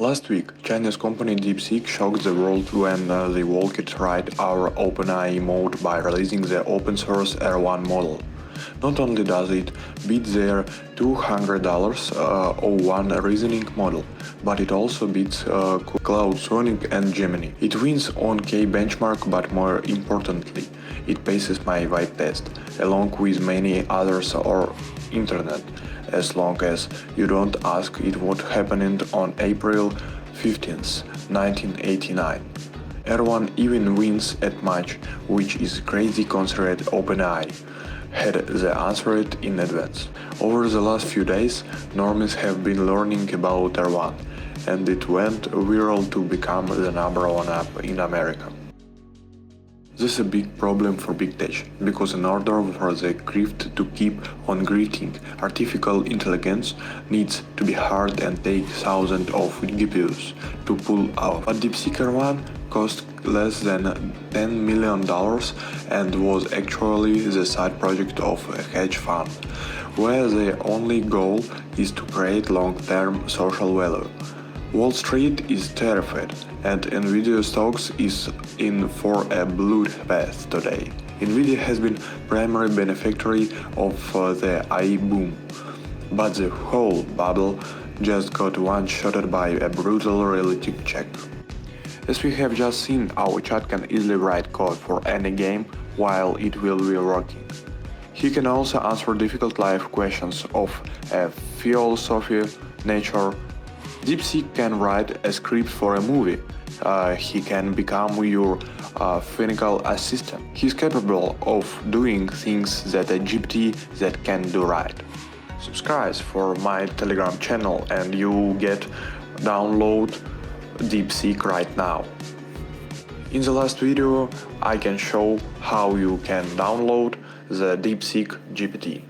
Last week, Chinese company Deepseek shocked the world when they walked right our OpenAI mode by releasing the open-source R1 model. Not only does it beat their $200 O1 reasoning model, but it also beats Cloud Sonic and Gemini. It wins on K benchmark, but more importantly, it passes my vibe test, along with many others on internet, as long as you don't ask it what happened on April 15th, 1989. R1 even wins at much, which is crazy considering OpenAI had the answer it in advance. Over the last few days, normies have been learning about R1, and it went viral to become the #1 app in America. This is a big problem for big tech, because in order for the craft to keep on greeting, artificial intelligence needs to be hard and take thousands of GPUs to pull off. But Deepseek R1 cost less than $10 million and was actually the side project of a hedge fund, where the only goal is to create long-term social value. Wall Street is terrified, and Nvidia stocks is in for a bloodbath today. Nvidia has been primary beneficiary of the AI boom, but the whole bubble just got one-shotted by a brutal reality check. As we have just seen, our chat can easily write code for any game while it will be working. He can also answer difficult life questions of a philosophy, nature. Deepseek can write a script for a movie. He can become your physical assistant. He's capable of doing things that a GPT that can do right. Subscribe for my Telegram channel and you get download Deepseek right now. In the last video I can show how you can download the Deepseek GPT.